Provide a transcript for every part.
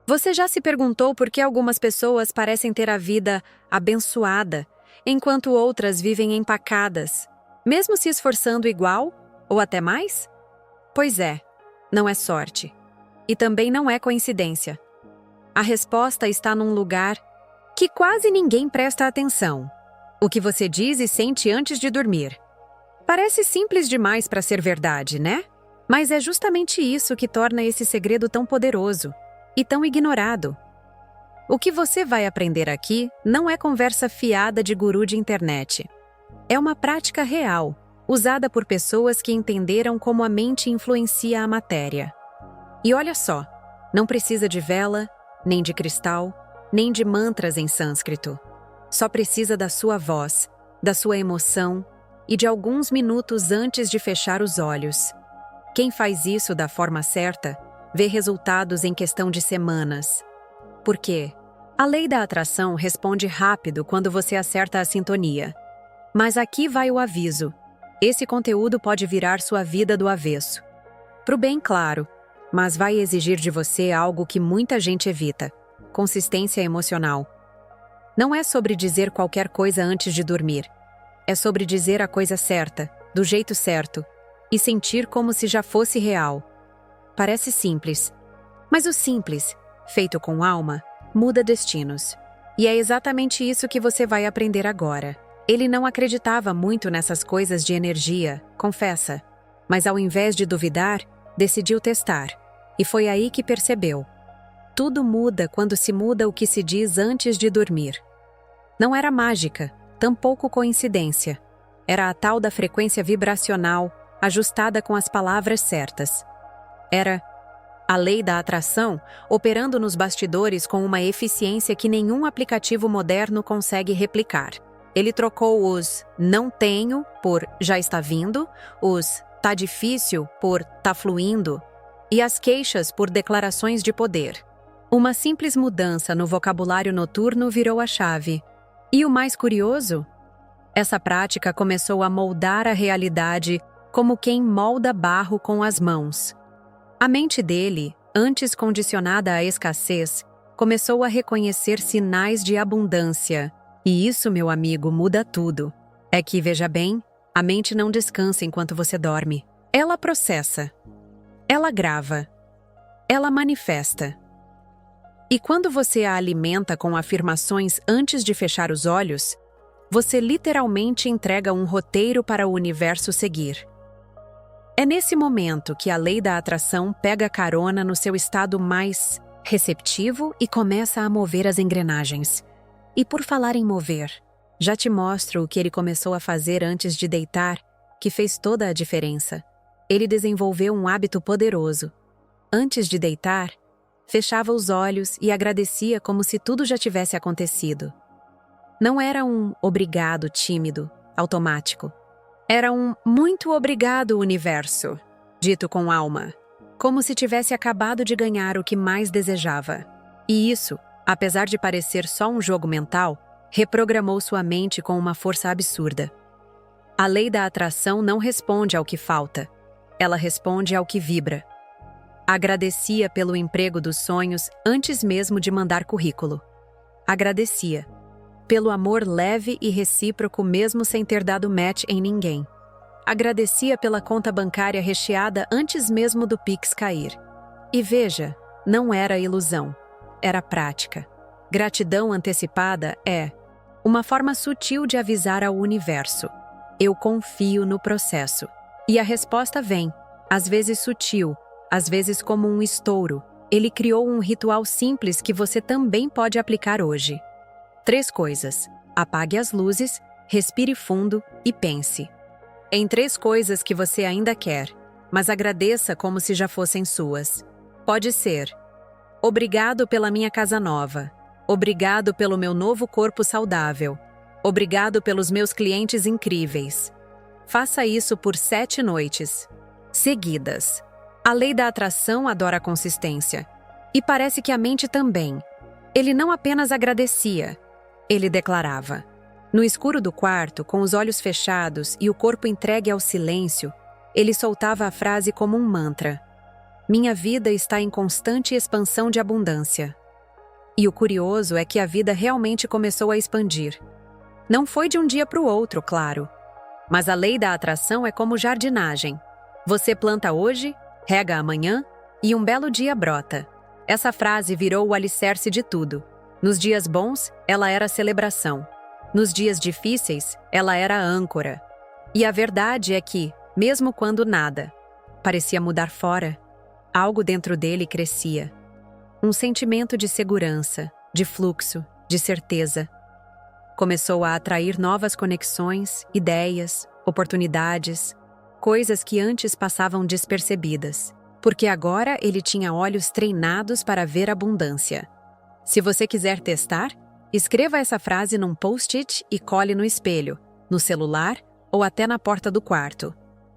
Você já se perguntou por que algumas pessoas parecem ter a vida abençoada, enquanto outras vivem empacadas, mesmo se esforçando igual ou até mais? Pois é, não é sorte. E também não é coincidência. A resposta está num lugar que quase ninguém presta atenção. O que você diz e sente antes de dormir. Parece simples demais para ser verdade, né? Mas é justamente isso que torna esse segredo tão poderoso e tão ignorado. O que você vai aprender aqui não é conversa fiada de guru de internet. É uma prática real, usada por pessoas que entenderam como a mente influencia a matéria. E olha só, não precisa de vela, nem de cristal, nem de mantras em sânscrito. Só precisa da sua voz, da sua emoção e de alguns minutos antes de fechar os olhos. Quem faz isso da forma certa, vê resultados em questão de semanas. Por quê? A lei da atração responde rápido quando você acerta a sintonia. Mas aqui vai o aviso. Esse conteúdo pode virar sua vida do avesso. Pro bem claro, mas vai exigir de você algo que muita gente evita: consistência emocional. Não é sobre dizer qualquer coisa antes de dormir. É sobre dizer a coisa certa, do jeito certo, e sentir como se já fosse real. Parece simples, mas o simples, feito com alma, muda destinos. E é exatamente isso que você vai aprender agora. Ele não acreditava muito nessas coisas de energia, confessa, mas ao invés de duvidar, decidiu testar. E foi aí que percebeu. Tudo muda quando se muda o que se diz antes de dormir. Não era mágica, tampouco coincidência. Era a tal da frequência vibracional, ajustada com as palavras certas. Era a lei da atração operando nos bastidores com uma eficiência que nenhum aplicativo moderno consegue replicar. Ele trocou os "não tenho" por "já está vindo", os "tá difícil" por "tá fluindo", e as queixas por declarações de poder. Uma simples mudança no vocabulário noturno virou a chave. E o mais curioso? Essa prática começou a moldar a realidade como quem molda barro com as mãos. A mente dele, antes condicionada à escassez, começou a reconhecer sinais de abundância. E isso, meu amigo, muda tudo. É que, veja bem, a mente não descansa enquanto você dorme. Ela processa. Ela grava. Ela manifesta. E quando você a alimenta com afirmações antes de fechar os olhos, você literalmente entrega um roteiro para o universo seguir. É nesse momento que a lei da atração pega carona no seu estado mais receptivo e começa a mover as engrenagens. E por falar em mover, já te mostro o que ele começou a fazer antes de deitar, que fez toda a diferença. Ele desenvolveu um hábito poderoso. Antes de deitar, fechava os olhos e agradecia como se tudo já tivesse acontecido. Não era um obrigado tímido, automático. Era um muito obrigado, universo, dito com alma, como se tivesse acabado de ganhar o que mais desejava. E isso, apesar de parecer só um jogo mental, reprogramou sua mente com uma força absurda. A lei da atração não responde ao que falta, ela responde ao que vibra. Agradecia pelo emprego dos sonhos antes mesmo de mandar currículo. Agradecia pelo amor leve e recíproco mesmo sem ter dado match em ninguém. Agradecia pela conta bancária recheada antes mesmo do Pix cair. E veja, não era ilusão, era prática. Gratidão antecipada é uma forma sutil de avisar ao universo: eu confio no processo. E a resposta vem, às vezes sutil, às vezes como um estouro. Ele criou um ritual simples que você também pode aplicar hoje. 3 coisas. Apague as luzes, respire fundo e pense. Em 3 coisas que você ainda quer, mas agradeça como se já fossem suas. Pode ser: obrigado pela minha casa nova. Obrigado pelo meu novo corpo saudável. Obrigado pelos meus clientes incríveis. Faça isso por 7 noites seguidas. A lei da atração adora a consistência. E parece que a mente também. Ele não apenas agradecia, ele declarava. No escuro do quarto, com os olhos fechados e o corpo entregue ao silêncio, ele soltava a frase como um mantra: Minha vida está em constante expansão de abundância. E o curioso é que a vida realmente começou a expandir. Não foi de um dia para o outro, claro. Mas a lei da atração é como jardinagem. Você planta hoje, rega amanhã e um belo dia brota. Essa frase virou o alicerce de tudo. Nos dias bons, ela era celebração. Nos dias difíceis, ela era a âncora. E a verdade é que, mesmo quando nada parecia mudar fora, algo dentro dele crescia. Um sentimento de segurança, de fluxo, de certeza. Começou a atrair novas conexões, ideias, oportunidades, coisas que antes passavam despercebidas, porque agora ele tinha olhos treinados para ver abundância. Se você quiser testar, escreva essa frase num post-it e cole no espelho, no celular ou até na porta do quarto.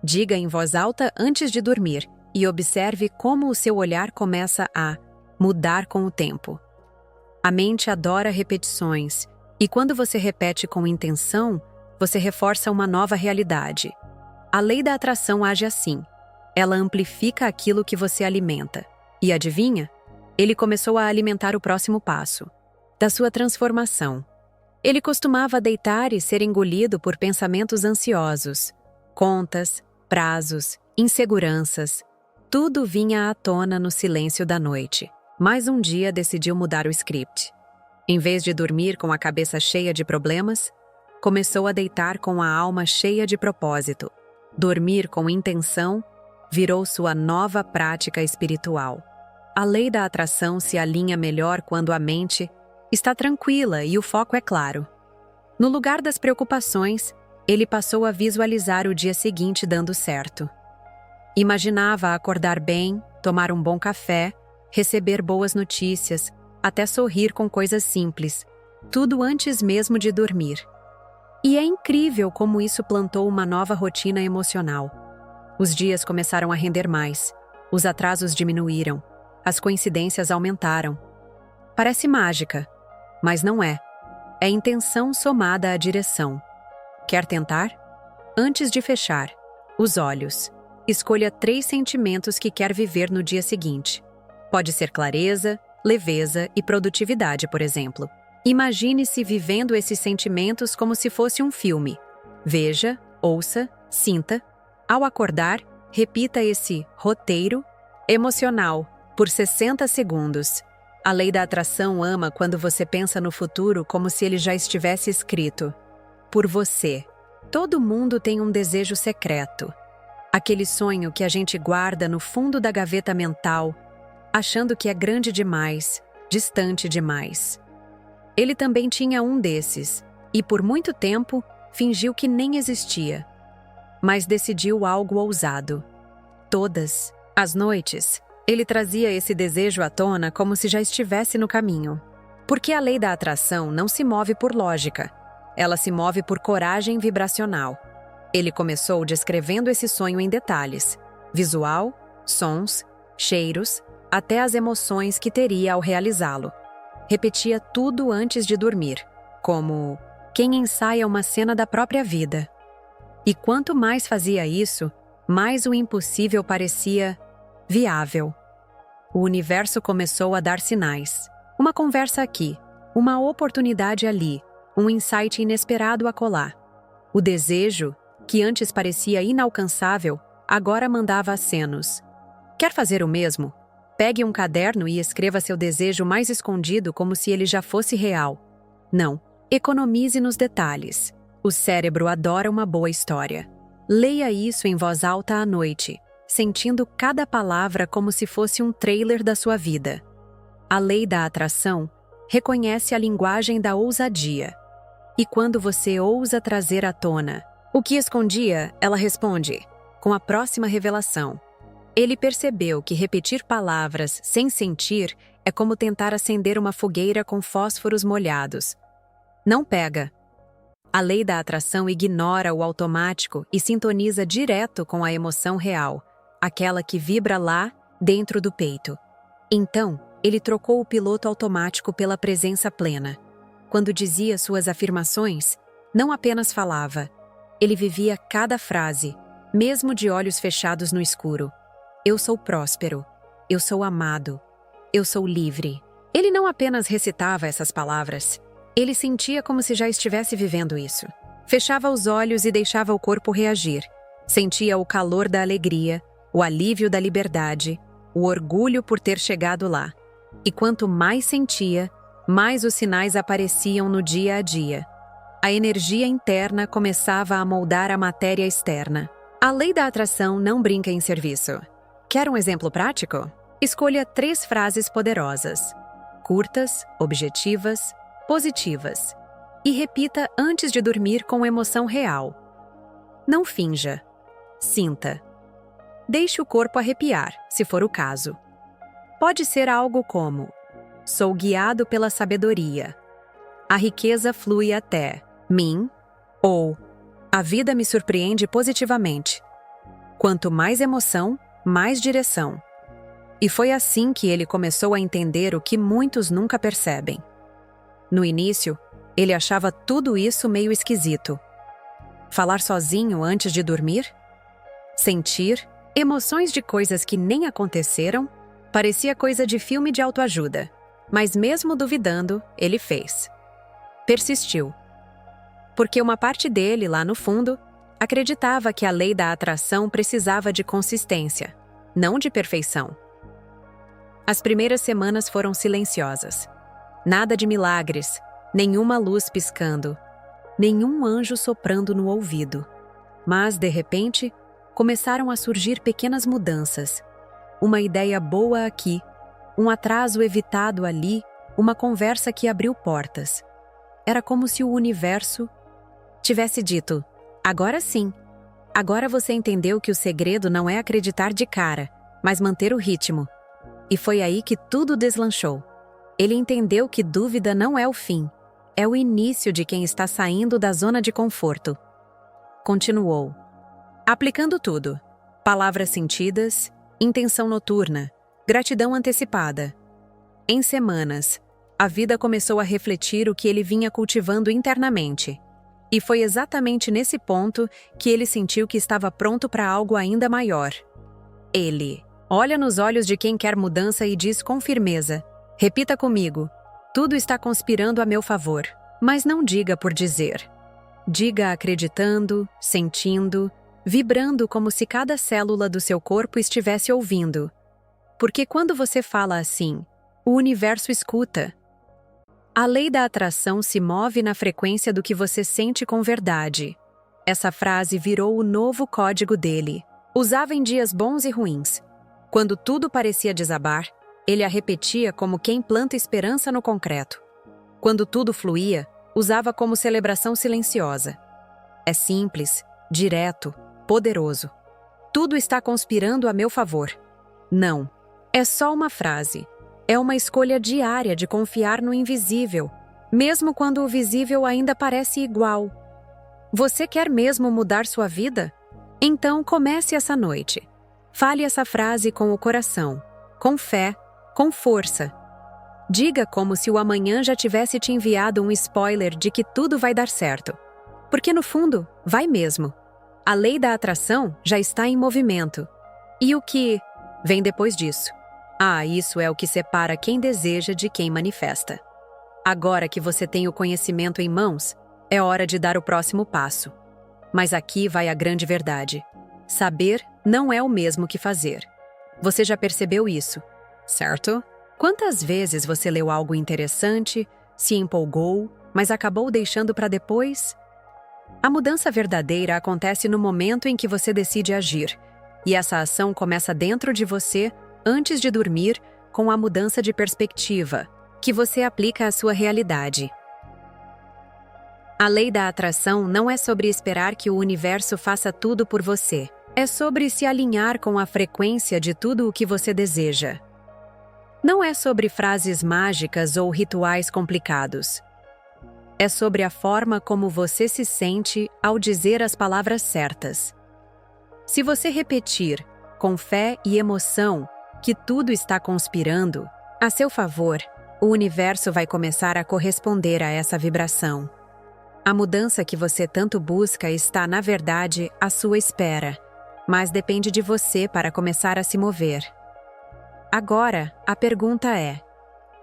Diga em voz alta antes de dormir e observe como o seu olhar começa a mudar com o tempo. A mente adora repetições, e quando você repete com intenção, você reforça uma nova realidade. A lei da atração age assim. Ela amplifica aquilo que você alimenta. E adivinha? Ele começou a alimentar o próximo passo da sua transformação. Ele costumava deitar e ser engolido por pensamentos ansiosos, contas, prazos, inseguranças. Tudo vinha à tona no silêncio da noite. Mas um dia decidiu mudar o script. Em vez de dormir com a cabeça cheia de problemas, começou a deitar com a alma cheia de propósito. Dormir com intenção virou sua nova prática espiritual. A lei da atração se alinha melhor quando a mente está tranquila e o foco é claro. No lugar das preocupações, ele passou a visualizar o dia seguinte dando certo. Imaginava acordar bem, tomar um bom café, receber boas notícias, até sorrir com coisas simples, tudo antes mesmo de dormir. E é incrível como isso plantou uma nova rotina emocional. Os dias começaram a render mais, os atrasos diminuíram, as coincidências aumentaram. Parece mágica, mas não é. É intenção somada à direção. Quer tentar? Antes de fechar os olhos, escolha 3 sentimentos que quer viver no dia seguinte. Pode ser clareza, leveza e produtividade, por exemplo. Imagine-se vivendo esses sentimentos como se fosse um filme. Veja, ouça, sinta. Ao acordar, repita esse roteiro emocional por 60 segundos. A lei da atração ama quando você pensa no futuro como se ele já estivesse escrito. Por você. Todo mundo tem um desejo secreto. Aquele sonho que a gente guarda no fundo da gaveta mental, achando que é grande demais, distante demais. Ele também tinha um desses, e por muito tempo fingiu que nem existia. Mas decidiu algo ousado. Todas as noites, ele trazia esse desejo à tona como se já estivesse no caminho. Porque a lei da atração não se move por lógica, ela se move por coragem vibracional. Ele começou descrevendo esse sonho em detalhes: visual, sons, cheiros, até as emoções que teria ao realizá-lo. Repetia tudo antes de dormir, como quem ensaia uma cena da própria vida. E quanto mais fazia isso, mais o impossível parecia viável. O universo começou a dar sinais. Uma conversa aqui, uma oportunidade ali, um insight inesperado acolá. O desejo, que antes parecia inalcançável, agora mandava acenos. Quer fazer o mesmo? Pegue um caderno e escreva seu desejo mais escondido como se ele já fosse real. Não, economize nos detalhes. O cérebro adora uma boa história. Leia isso em voz alta à noite, sentindo cada palavra como se fosse um trailer da sua vida. A lei da atração reconhece a linguagem da ousadia. E quando você ousa trazer à tona o que escondia, ela responde com a próxima revelação. Ele percebeu que repetir palavras sem sentir é como tentar acender uma fogueira com fósforos molhados. Não pega. A lei da atração ignora o automático e sintoniza direto com a emoção real, aquela que vibra lá, dentro do peito. Então, ele trocou o piloto automático pela presença plena. Quando dizia suas afirmações, não apenas falava. Ele vivia cada frase, mesmo de olhos fechados no escuro. Eu sou próspero. eu sou amado, eu sou livre. Ele não apenas recitava essas palavras, ele sentia como se já estivesse vivendo isso. Fechava os olhos e deixava o corpo reagir. Sentia o calor da alegria, o alívio da liberdade, o orgulho por ter chegado lá. E quanto mais sentia, mais os sinais apareciam no dia a dia. A energia interna começava a moldar a matéria externa. A lei da atração não brinca em serviço. Quer um exemplo prático? Escolha 3 frases poderosas, curtas, objetivas, positivas, e repita antes de dormir com emoção real. Não finja. Sinta. Deixe o corpo arrepiar, se for o caso. Pode ser algo como: sou guiado pela sabedoria. A riqueza flui até mim. Ou a vida me surpreende positivamente. Quanto mais emoção, mais direção. E foi assim que ele começou a entender o que muitos nunca percebem. No início, ele achava tudo isso meio esquisito. Falar sozinho antes de dormir? Sentir emoções de coisas que nem aconteceram? Parecia coisa de filme de autoajuda. Mas mesmo duvidando, ele fez. Persistiu. Porque uma parte dele, lá no fundo, acreditava que a lei da atração precisava de consistência, não de perfeição. As primeiras semanas foram silenciosas. Nada de milagres, nenhuma luz piscando, nenhum anjo soprando no ouvido. Mas, de repente, começaram a surgir pequenas mudanças. Uma ideia boa aqui, um atraso evitado ali, uma conversa que abriu portas. Era como se o universo tivesse dito: agora sim, agora você entendeu que o segredo não é acreditar de cara, mas manter o ritmo. E foi aí que tudo deslanchou. Ele entendeu que dúvida não é o fim, é o início de quem está saindo da zona de conforto. Continuou. Aplicando tudo: palavras sentidas, intenção noturna, gratidão antecipada. Em semanas, a vida começou a refletir o que ele vinha cultivando internamente. E foi exatamente nesse ponto que ele sentiu que estava pronto para algo ainda maior. Ele olha nos olhos de quem quer mudança e diz com firmeza: repita comigo, tudo está conspirando a meu favor. Mas não diga por dizer. Diga acreditando, sentindo, vibrando como se cada célula do seu corpo estivesse ouvindo. Porque quando você fala assim, o universo escuta. A lei da atração se move na frequência do que você sente com verdade. Essa frase virou o novo código dele. Usava em dias bons e ruins. Quando tudo parecia desabar, ele a repetia como quem planta esperança no concreto. Quando tudo fluía, usava como celebração silenciosa. É simples, direto, poderoso. Tudo está conspirando a meu favor. Não. É só uma frase. É uma escolha diária de confiar no invisível, mesmo quando o visível ainda parece igual. Você quer mesmo mudar sua vida? Então comece essa noite. Fale essa frase com o coração, com fé, com força. Diga como se o amanhã já tivesse te enviado um spoiler de que tudo vai dar certo. Porque no fundo, vai mesmo. A lei da atração já está em movimento. E o que vem depois disso? Isso é o que separa quem deseja de quem manifesta. Agora que você tem o conhecimento em mãos, é hora de dar o próximo passo. Mas aqui vai a grande verdade. Saber não é o mesmo que fazer. Você já percebeu isso, certo? Quantas vezes você leu algo interessante, se empolgou, mas acabou deixando para depois? A mudança verdadeira acontece no momento em que você decide agir, e essa ação começa dentro de você antes de dormir, com a mudança de perspectiva, que você aplica à sua realidade. A lei da atração não é sobre esperar que o universo faça tudo por você. É sobre se alinhar com a frequência de tudo o que você deseja. Não é sobre frases mágicas ou rituais complicados. É sobre a forma como você se sente ao dizer as palavras certas. Se você repetir, com fé e emoção, que tudo está conspirando a seu favor, o universo vai começar a corresponder a essa vibração. A mudança que você tanto busca está, na verdade, à sua espera, mas depende de você para começar a se mover. Agora, a pergunta é: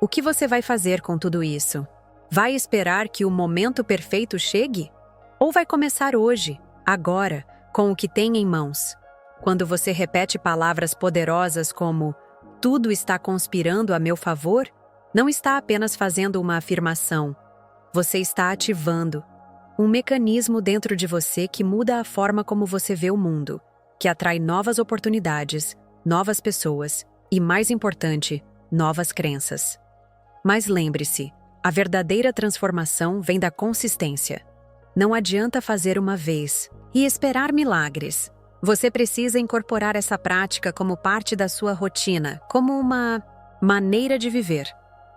o que você vai fazer com tudo isso? Vai esperar que o momento perfeito chegue? Ou vai começar hoje, agora, com o que tem em mãos? Quando você repete palavras poderosas como "tudo está conspirando a meu favor", não está apenas fazendo uma afirmação. Você está ativando um mecanismo dentro de você que muda a forma como você vê o mundo, que atrai novas oportunidades, novas pessoas e, mais importante, novas crenças. Mas lembre-se, a verdadeira transformação vem da consistência. Não adianta fazer uma vez e esperar milagres. Você precisa incorporar essa prática como parte da sua rotina, como uma maneira de viver.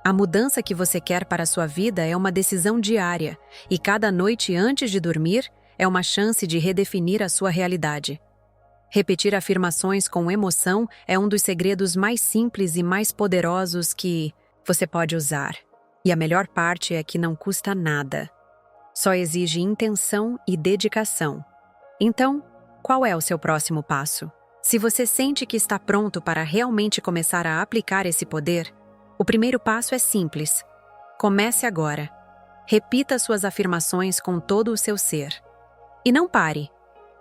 A mudança que você quer para a sua vida é uma decisão diária, e cada noite antes de dormir é uma chance de redefinir a sua realidade. Repetir afirmações com emoção é um dos segredos mais simples e mais poderosos que você pode usar. E a melhor parte é que não custa nada. Só exige intenção e dedicação. Então, qual é o seu próximo passo? Se você sente que está pronto para realmente começar a aplicar esse poder, o primeiro passo é simples. Comece agora. Repita suas afirmações com todo o seu ser. E não pare.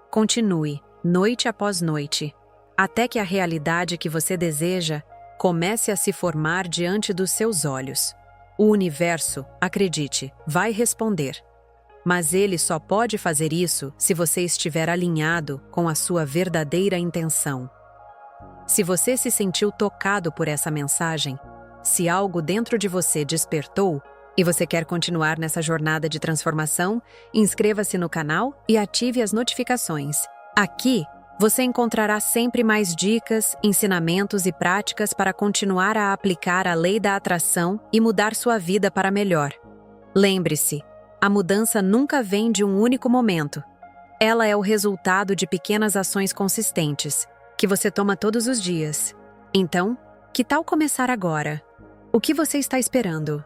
Continue, noite após noite, até que a realidade que você deseja comece a se formar diante dos seus olhos. O universo, acredite, vai responder. Mas ele só pode fazer isso se você estiver alinhado com a sua verdadeira intenção. Se você se sentiu tocado por essa mensagem, se algo dentro de você despertou e você quer continuar nessa jornada de transformação, inscreva-se no canal e ative as notificações. Aqui, você encontrará sempre mais dicas, ensinamentos e práticas para continuar a aplicar a lei da atração e mudar sua vida para melhor. Lembre-se, a mudança nunca vem de um único momento. Ela é o resultado de pequenas ações consistentes, que você toma todos os dias. Então, que tal começar agora? O que você está esperando?